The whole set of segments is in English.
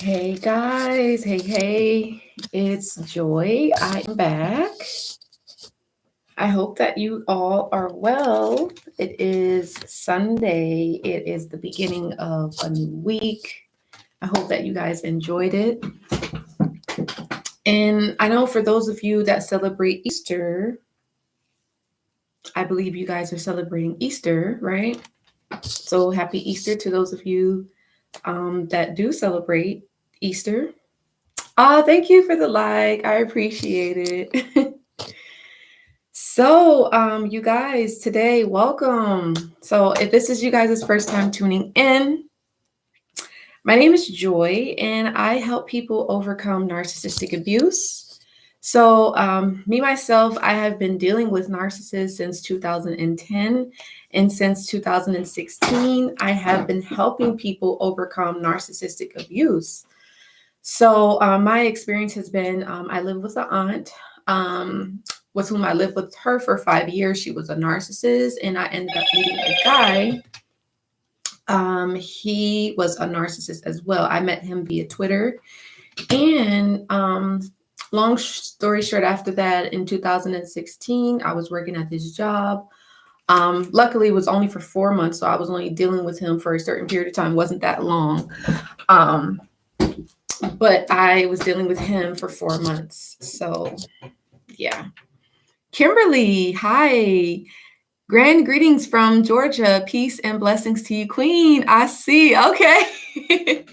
Hey guys, hey, it's Joy. I am back. I hope that you all are well. It is Sunday, it is the beginning of a new week. I hope that you guys enjoyed it. And I know for those of you that celebrate Easter, I believe you guys are celebrating Easter, right? So happy Easter to those of you that do celebrate Easter. Thank you for the like. I appreciate it. So, you guys, today, welcome. So, if this is you guys' first time tuning in, my name is Joy, and I help people overcome narcissistic abuse. So, me myself, I have been dealing with narcissists since 2010, and since 2016, I have been helping people overcome narcissistic abuse. So my experience has been I live with an aunt with whom I lived with her for 5 years. She was a narcissist, and I ended up meeting a guy. He was a narcissist as well. I met him via Twitter. And long story short, after that, in 2016, I was working at this job. Luckily, it was only for 4 months, so I was only dealing with him for a certain period of time. It wasn't that long. But I was dealing with him for 4 months. So, yeah. Kimberly, hi. Grand greetings from Georgia. Peace and blessings to you, Queen. I see. Okay.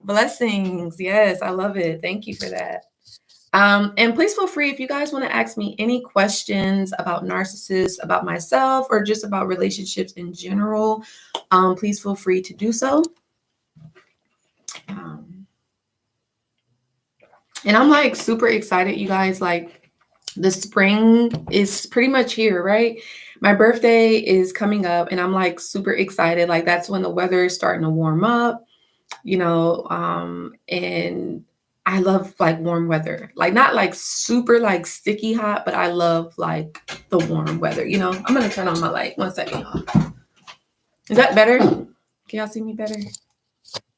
Blessings. Yes, I love it. Thank you for that. And please feel free if you guys want to ask me any questions about narcissists, about myself, or just about relationships in general. Please feel free to do so. And I'm like super excited, you guys. Like the spring is pretty much here, right? My birthday is coming up and I'm like super excited. Like that's when the weather is starting to warm up, and I love like warm weather. Like not like super like sticky hot, but I love like the warm weather, I'm gonna turn on my light. 1 second, y'all. Is that better? Can y'all see me better?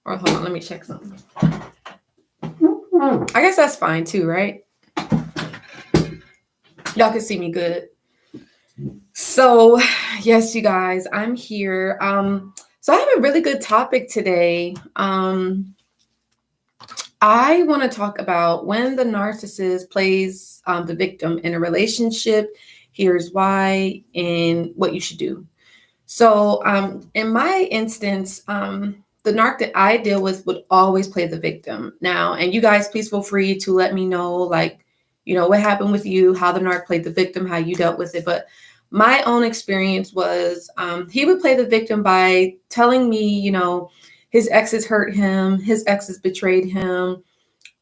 Or hold on, let me check something. I guess that's fine too, right? Y'all can see me good. So, yes, you guys, I'm here. So I have a really good topic today. I want to talk about when the narcissist plays the victim in a relationship. Here's why and what you should do. So, in my instance, the narc that I deal with would always play the victim. Now, and you guys, please feel free to let me know, like, what happened with you, how the narc played the victim, how you dealt with it. But my own experience was he would play the victim by telling me, his exes hurt him, his exes betrayed him,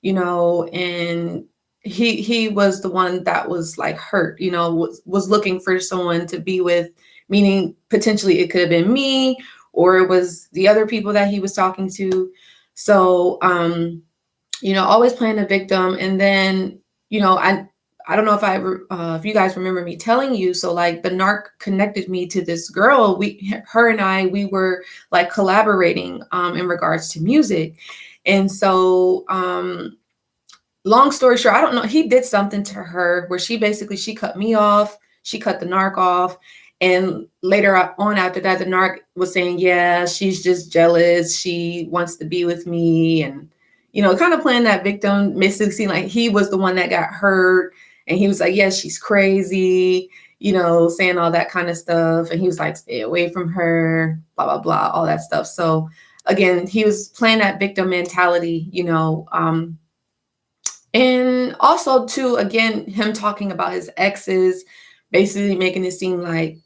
and he was the one that was like hurt, was looking for someone to be with, meaning potentially it could have been me, or it was the other people that he was talking to. So, always playing the victim. And then, I don't know if you guys remember me telling you. So like the narc connected me to this girl. Her and I were like collaborating in regards to music. And so, long story short, I don't know. He did something to her where she cut me off. She cut the narc off. And later on after that, the narc was saying, yeah, she's just jealous. She wants to be with me. And, kind of playing that victim, making seem like he was the one that got hurt. And he was like, yeah, she's crazy, saying all that kind of stuff. And he was like, stay away from her, blah, blah, blah, all that stuff. So again, he was playing that victim mentality, and also too, again, him talking about his exes, basically making it seem like,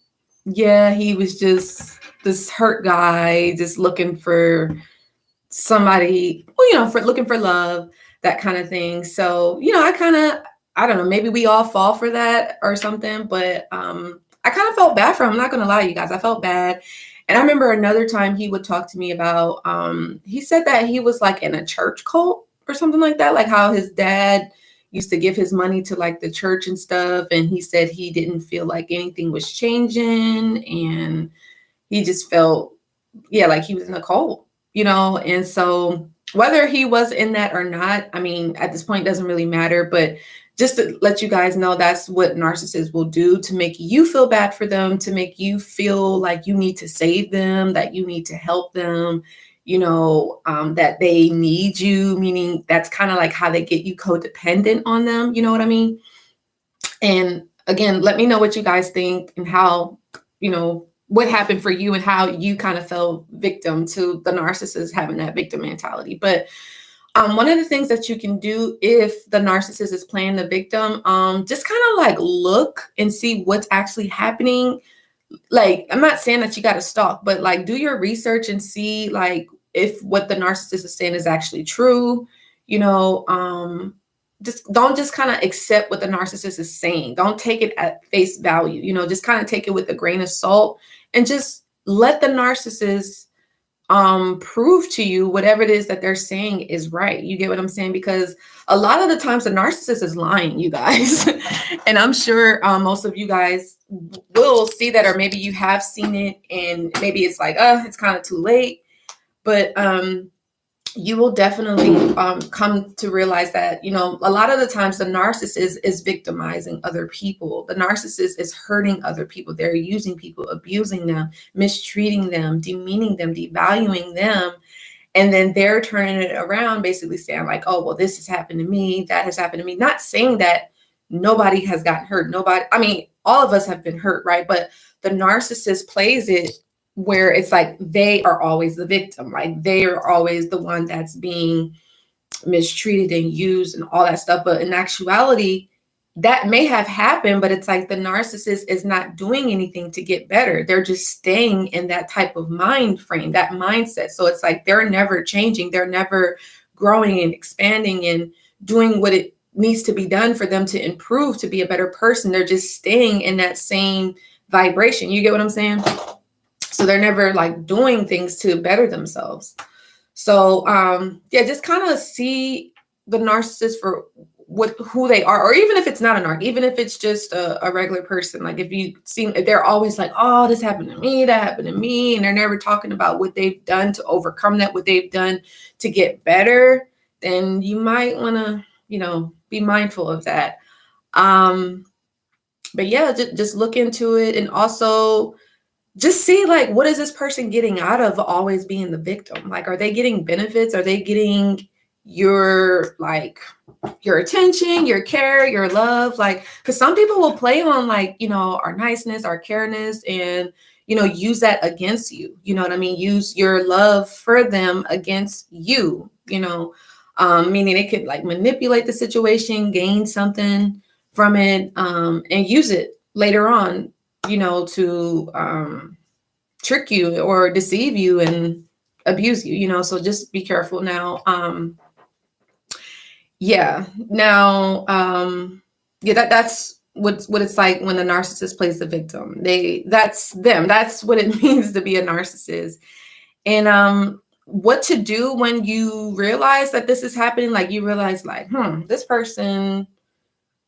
yeah, he was just this hurt guy, just looking for somebody, for looking for love, that kind of thing. So, I don't know, maybe we all fall for that or something, but I kind of felt bad for him. I'm not going to lie, you guys, I felt bad. And I remember another time he would talk to me about, he said that he was like in a church cult or something like that, like how his dad used to give his money to like the church and stuff. And he said he didn't feel like anything was changing. And he just felt, like he was in a cult, and so whether he was in that or not, I mean, at this point, doesn't really matter. But just to let you guys know, that's what narcissists will do to make you feel bad for them, to make you feel like you need to save them, that you need to help them, that they need you, meaning that's kind of like how they get you codependent on them. You know what I mean? And again, let me know what you guys think and how, what happened for you and how you kind of fell victim to the narcissist having that victim mentality. But one of the things that you can do if the narcissist is playing the victim, just kind of like look and see what's actually happening. Like, I'm not saying that you got to stalk, but like do your research and see like if what the narcissist is saying is actually true. Just don't just kind of accept what the narcissist is saying. Don't take it at face value. Just kind of take it with a grain of salt and just let the narcissist prove to you whatever it is that they're saying is right. You get what I'm saying? Because a lot of the times the narcissist is lying, you guys. And I'm sure most of you guys will see that, or maybe you have seen it and maybe it's like, it's kind of too late. But you will definitely come to realize that, a lot of the times the narcissist is victimizing other people. The narcissist is hurting other people. They're using people, abusing them, mistreating them, demeaning them, devaluing them. And then they're turning it around, basically saying like, oh, well, this has happened to me, that has happened to me. Not saying that nobody has gotten hurt. Nobody, I mean, all of us have been hurt, right? But the narcissist plays it where it's like they are always the victim, like they are always the one that's being mistreated and used and all that stuff. But in actuality, that may have happened, but it's like the narcissist is not doing anything to get better. They're just staying in that type of mind frame, that mindset. So it's like they're never changing. They're never growing and expanding and doing what it needs to be done for them to improve, to be a better person. They're just staying in that same vibration. You get what I'm saying? So they're never like doing things to better themselves. So just kind of see the narcissist for who they are, or even if it's not a narc, even if it's just a regular person. Like if they're always like, oh, this happened to me, that happened to me, and they're never talking about what they've done to overcome that, what they've done to get better, then you might want to, be mindful of that. But yeah, just look into it, and also just see like, what is this person getting out of always being the victim? Like, are they getting benefits? Are they getting your attention, your care, your love? Like, because some people will play on like, our niceness, our careness, and, use that against you. You know what I mean? Use your love for them against you, meaning they could like manipulate the situation, gain something from it, and use it later on, to trick you or deceive you and abuse you, so just be careful now. That's what it's like when the narcissist plays the victim. That's them. That's what it means to be a narcissist. And what to do when you realize that this is happening, like you realize like, this person.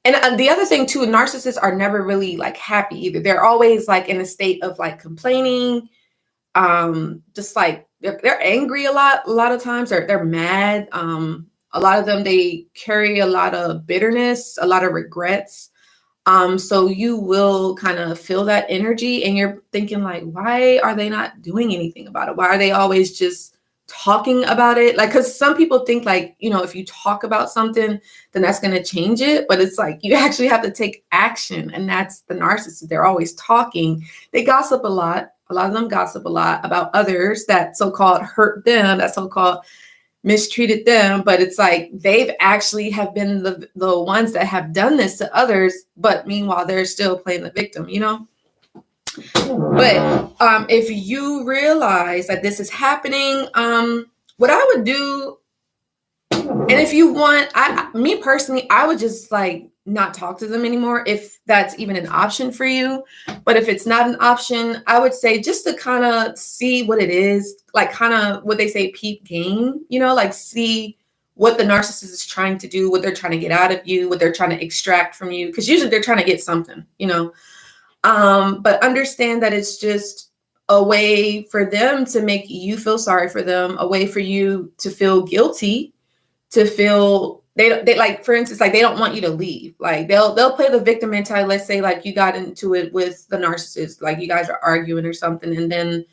And the other thing too, narcissists are never really like happy either. They're always like in a state of like complaining, just like they're angry a lot of times, or they're mad. A lot of them, they carry a lot of bitterness, a lot of regrets. So you will kind of feel that energy, and you're thinking like, why are they not doing anything about it? Why are they always just talking about it? Like, because some people think like, if you talk about something, then that's going to change it. But it's like, you actually have to take action. And that's the narcissist. They're always talking. They gossip a lot. A lot of them gossip a lot about others that so-called hurt them, that so-called mistreated them. But it's like, they've actually have been the ones that have done this to others. But meanwhile, they're still playing the victim, But if you realize that this is happening, what I would do, and if you want, me personally, I would just like not talk to them anymore if that's even an option for you. But if it's not an option, I would say just to kind of see what it is, like kind of what they say, peep game, like see what the narcissist is trying to do, what they're trying to get out of you, what they're trying to extract from you. Because usually they're trying to get something, But understand that it's just a way for them to make you feel sorry for them, a way for you to feel guilty, to feel they like, for instance, like they don't want you to leave. Like they'll play the victim mentality. Let's say like you got into it with the narcissist, like you guys are arguing or something, and then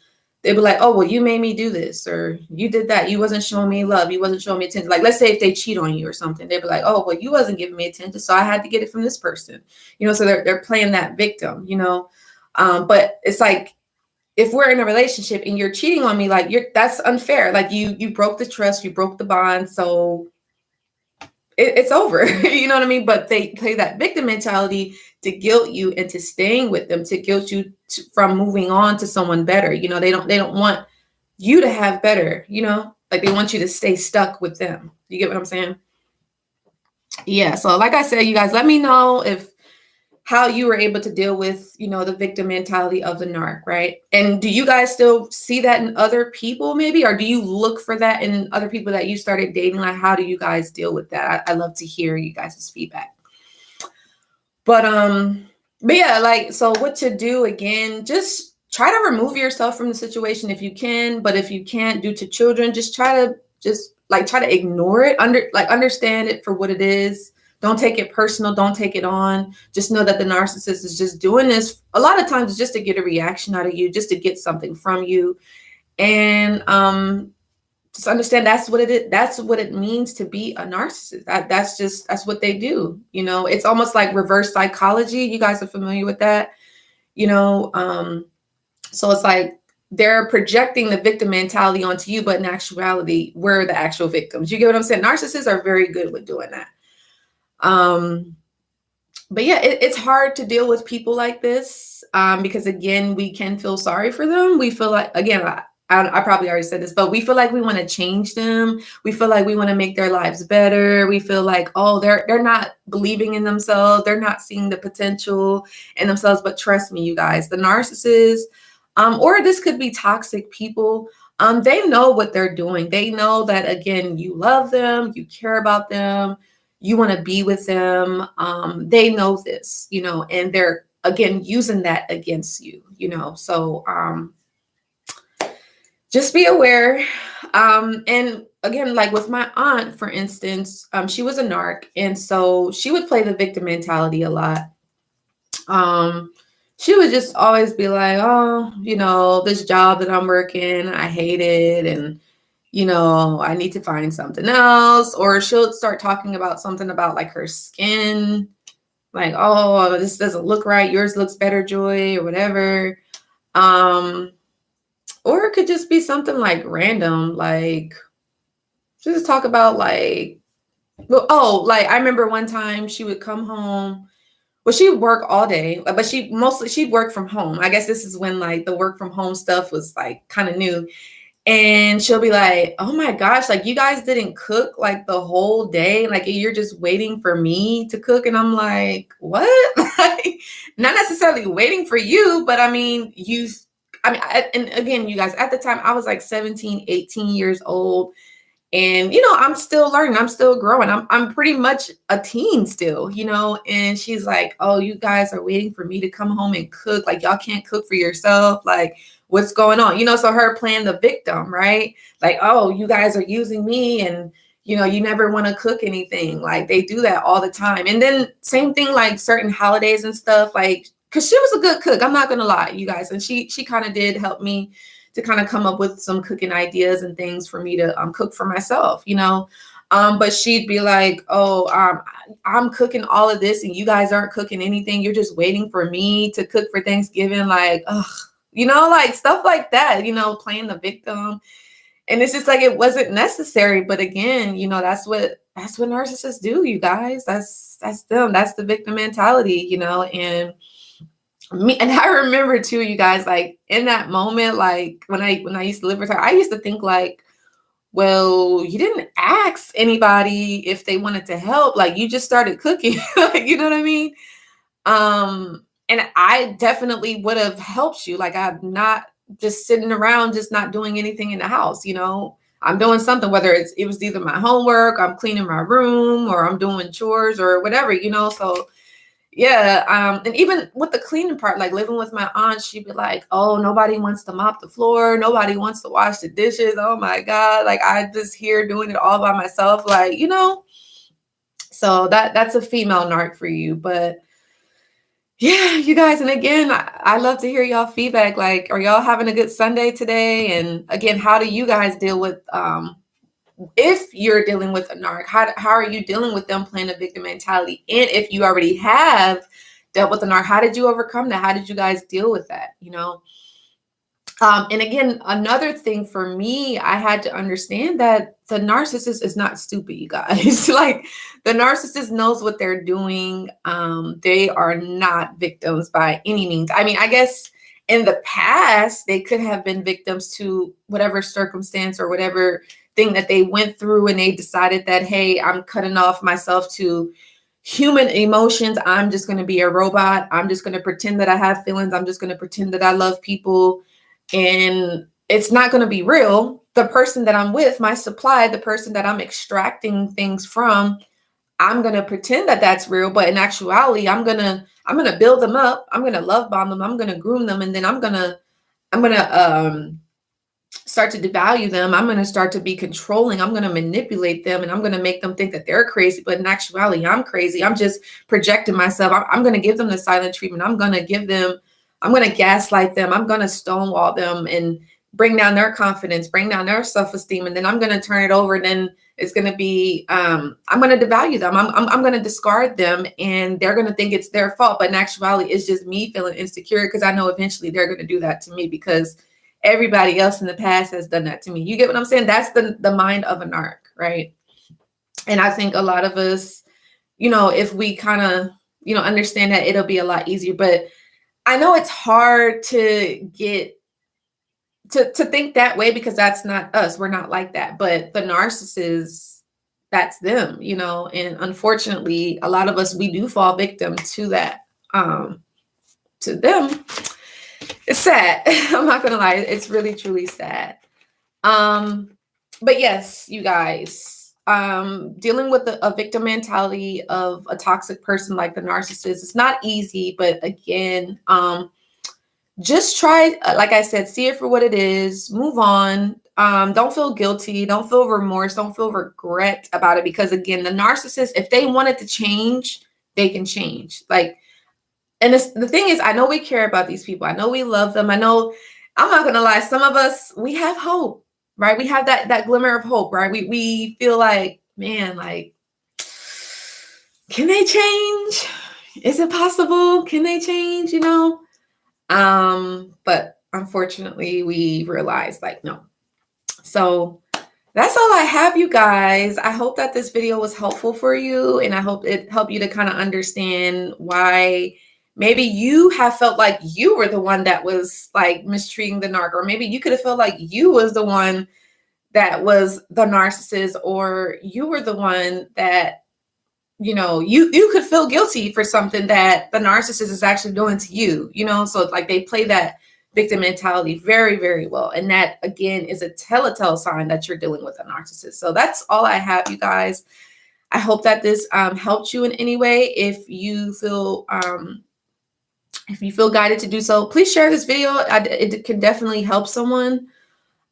they'd be like, oh, well, you made me do this, or you did that. You wasn't showing me love. You wasn't showing me attention. Like, let's say if they cheat on you or something, they'd be like, oh, well, you wasn't giving me attention, so I had to get it from this person. So they're playing that victim, but it's like, if we're in a relationship and you're cheating on me, like that's unfair. Like you broke the trust, you broke the bond. So it's over. You know what I mean? But they play that victim mentality to guilt you into staying with them, to guilt you from moving on to someone better. They don't want you to have better, like they want you to stay stuck with them. You get what I'm saying? Yeah. So like I said, you guys, let me know how you were able to deal with, the victim mentality of the narc, right? And do you guys still see that in other people maybe, or do you look for that in other people that you started dating? Like, how do you guys deal with that? I love to hear you guys' feedback. But yeah, like, so what to do again, just try to remove yourself from the situation if you can, but if you can't, due to children, just try to ignore it, understand it for what it is. Don't take it personal. Don't take it on. Just know that the narcissist is just doing this a lot of times just to get a reaction out of you, just to get something from you. And just understand that's what it is. That's what it means to be a narcissist. That's what they do. It's almost like reverse psychology. You guys are familiar with that, so it's like they're projecting the victim mentality onto you, but in actuality, we're the actual victims. You get what I'm saying? Narcissists are very good with doing that. But yeah, it's hard to deal with people like this, because again, we can feel sorry for them. We feel like, again, I probably already said this, but we feel like we want to change them. We feel like we want to make their lives better. We feel like, oh, they're not believing in themselves. They're not seeing the potential in themselves. But trust me, you guys, the narcissists, or this could be toxic people. They know what they're doing. They know that, again, you love them, you care about them, you want to be with them. They know this, and they're, again, using that against you, so just be aware. And again, like with my aunt, for instance, she was a narc. And so she would play the victim mentality a lot. She would just always be like, oh, this job that I'm working, I hate it. And I need to find something else. Or she'll start talking about something about like her skin, like, oh, this doesn't look right, yours looks better, Joy, or whatever. Or it could just be something like random, like she'll just talk about like, like I remember one time she would come home. Well, she would work all day, but she'd work from home. I guess this is when like the work from home stuff was like kind of new. And she'll be like, oh my gosh, like you guys didn't cook like the whole day. Like you're just waiting for me to cook. And I'm like, what? Like, not necessarily waiting for you, but and again, you guys, at the time I was like 17, 18 years old. And, I'm still learning. I'm still growing. I'm pretty much a teen still, and she's like, oh, you guys are waiting for me to come home and cook. Like, y'all can't cook for yourself. Like, what's going on? So her playing the victim, right? Like, oh, you guys are using me and, you never want to cook anything. Like, they do that all the time. And then same thing, like certain holidays and stuff, like, because she was a good cook. I'm not going to lie, you guys. And she kind of did help me to kind of come up with some cooking ideas and things for me to cook for myself, but she'd be like, oh, I'm cooking all of this and you guys aren't cooking anything. You're just waiting for me to cook for Thanksgiving. Like, ugh, like stuff like that, playing the victim. And it's just like, it wasn't necessary. But again, that's what narcissists do, you guys. That's them. That's the victim mentality, and I remember too, you guys, like in that moment, like when I used to live with her, I used to think like, well, you didn't ask anybody if they wanted to help. Like you just started cooking, like, you know what I mean? And I definitely would have helped you. Like I'm not just sitting around, just not doing anything in the house. I'm doing something, whether it was either my homework, I'm cleaning my room, or I'm doing chores or whatever, so Yeah. And even with the cleaning part, like living with my aunt, she'd be like, "Oh, nobody wants to mop the floor. Nobody wants to wash the dishes. Oh my God. Like I just here doing it all by myself." Like, so that's a female narc for you. But yeah, you guys, and again, I love to hear y'all feedback. Like, are y'all having a good Sunday today? And again, how do you guys deal with if you're dealing with a narc, how are you dealing with them playing a victim mentality? And if you already have dealt with a narc, how did you overcome that? How did you guys deal with that? And again, another thing for me, I had to understand that the narcissist is not stupid, you guys. Like the narcissist knows what they're doing. They are not victims by any means. I mean, I guess in the past, they could have been victims to whatever circumstance or whatever thing that they went through, and they decided that, hey, I'm cutting off myself to human emotions. I'm just going to be a robot. I'm just going to pretend that I have feelings. I'm just going to pretend that I love people. And it's not going to be real. The person that I'm with, my supply, the person that I'm extracting things from, I'm going to pretend that that's real. But in actuality, I'm going to build them up. I'm going to love bomb them. I'm going to groom them. And then I'm going to start to devalue them. I'm going to start to be controlling. I'm going to manipulate them, and I'm going to make them think that they're crazy. But in actuality, I'm crazy. I'm just projecting myself. I'm going to give them the silent treatment. I'm going to gaslight them. I'm going to stonewall them and bring down their confidence, bring down their self-esteem. And then I'm going to turn it over. And then it's going to be, I'm going to devalue them. I'm going to discard them, and they're going to think it's their fault. But in actuality, it's just me feeling insecure, because I know eventually they're going to do that to me, because everybody else in the past has done that to me. You get what I'm saying? That's the mind of a narc, right? And I think a lot of us, if we kind of, understand that, it'll be a lot easier. But I know it's hard to get to think that way, because that's not us. We're not like that. But the narcissist, that's them, and unfortunately, a lot of us, we do fall victim to that, to them. It's sad. I'm not going to lie. It's really, truly sad. But yes, you guys, dealing with a victim mentality of a toxic person like the narcissist, it's not easy. But again, just try, like I said, see it for what it is, move on. Don't feel guilty. Don't feel remorse. Don't feel regret about it. Because again, the narcissist, if they wanted to change, they can change. And the thing is, I know we care about these people. I know we love them. I know, I'm not going to lie, some of us, we have hope, right? We have that glimmer of hope, right? We feel like, man, like, can they change? Is it possible? Can they change? But unfortunately, we realize, like, no. So that's all I have, you guys. I hope that this video was helpful for you, and I hope it helped you to kind of understand why maybe you have felt like you were the one that was like mistreating the narc, or maybe you could have felt like you was the one that was the narcissist, or you were the one that, you could feel guilty for something that the narcissist is actually doing to you, so like they play that victim mentality very, very well. And that, again, is a telltale sign that you're dealing with a narcissist. So that's all I have, you guys. I hope that this helped you in any way. If you feel guided to do so, please share this video. It can definitely help someone.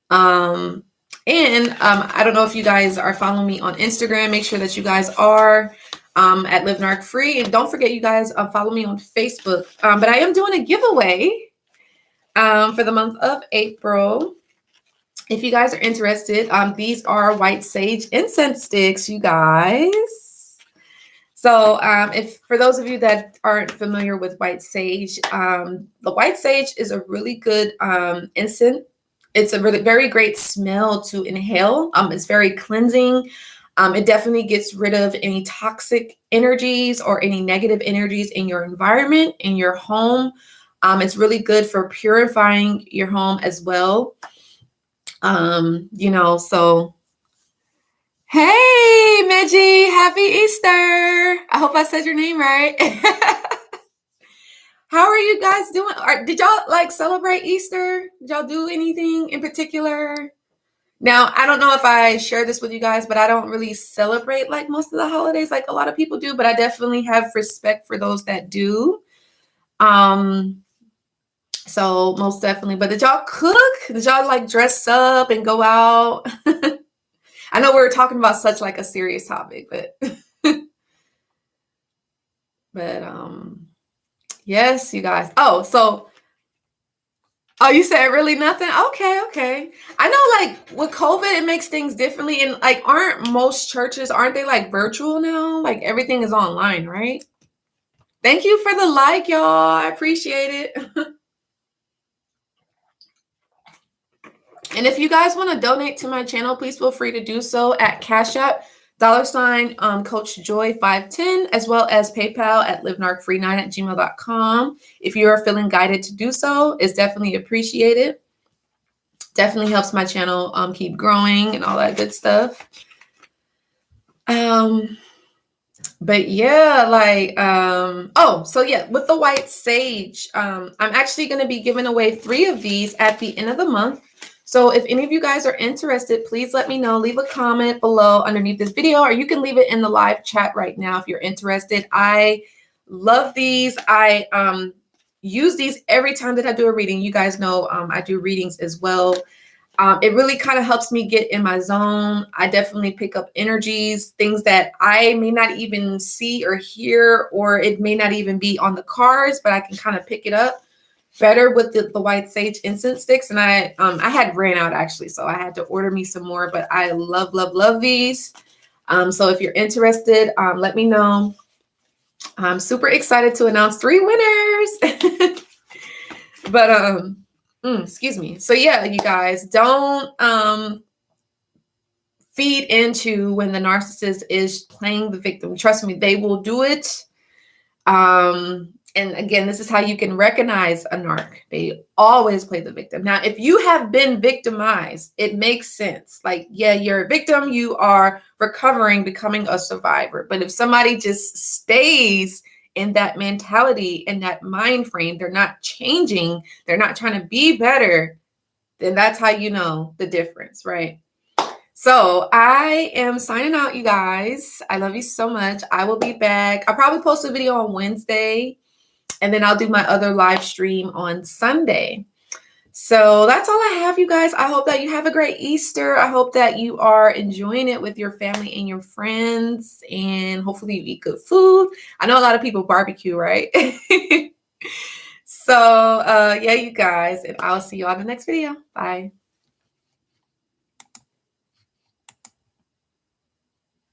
And I don't know if you guys are following me on Instagram. Make sure that you guys are at Live Narc Free. And don't forget, you guys, follow me on Facebook. But I am doing a giveaway for the month of April. If you guys are interested, these are white sage incense sticks, you guys. So if for those of you that aren't familiar with white sage, the white sage is a really good incense. It's a really very great smell to inhale. It's very cleansing. It definitely gets rid of any toxic energies or any negative energies in your environment, in your home. It's really good for purifying your home as well. So hey, Meji, happy Easter. I hope I said your name right. How are you guys doing? Did y'all celebrate Easter? Did y'all do anything in particular? Now, I don't know if I share this with you guys, but I don't really celebrate like most of the holidays like a lot of people do, but I definitely have respect for those that do. So most definitely. But did y'all cook? Did y'all like dress up and go out? I know we were talking about such like a serious topic, but but yes, you guys. Oh, you said really nothing? Okay, okay. I know like with COVID, it makes things differently. And like, aren't they like virtual now? Like everything is online, right? Thank you for the like, y'all. I appreciate it. And if you guys want to donate to my channel, please feel free to do so at Cashapp, Coach Joy 510, as well as PayPal at livenarcfree9@gmail.com. If you are feeling guided to do so, it's definitely appreciated. Definitely helps my channel keep growing and all that good stuff. But yeah, like so yeah, with the white sage, I'm actually going to be giving away 3 of these at the end of the month. So if any of you guys are interested, please let me know. Leave a comment below underneath this video, or you can leave it in the live chat right now if you're interested. I love these. I use these every time that I do a reading. You guys know I do readings as well. It really kind of helps me get in my zone. I definitely pick up energies, things that I may not even see or hear, or it may not even be on the cards, but I can kind of pick it up better with the white sage incense sticks. And I had ran out actually, so I had to order me some more, but I love, love, love these. So if you're interested, let me know. I'm super excited to announce 3 winners. But excuse me. So yeah, you guys, don't feed into when the narcissist is playing the victim. Trust me, they will do it. And again, this is how you can recognize a narc. They always play the victim. Now, if you have been victimized, it makes sense. Like, yeah, you're a victim, you are recovering, becoming a survivor. But if somebody just stays in that mentality, in that mind frame, they're not changing, they're not trying to be better, then that's how you know the difference, right? So I am signing out, you guys. I love you so much. I will be back. I'll probably post a video on Wednesday, and then I'll do my other live stream on Sunday. So that's all I have, you guys. I hope that you have a great Easter. I hope that you are enjoying it with your family and your friends, and hopefully you eat good food. I know a lot of people barbecue, right? So yeah, you guys, and I'll see you on the next video. Bye.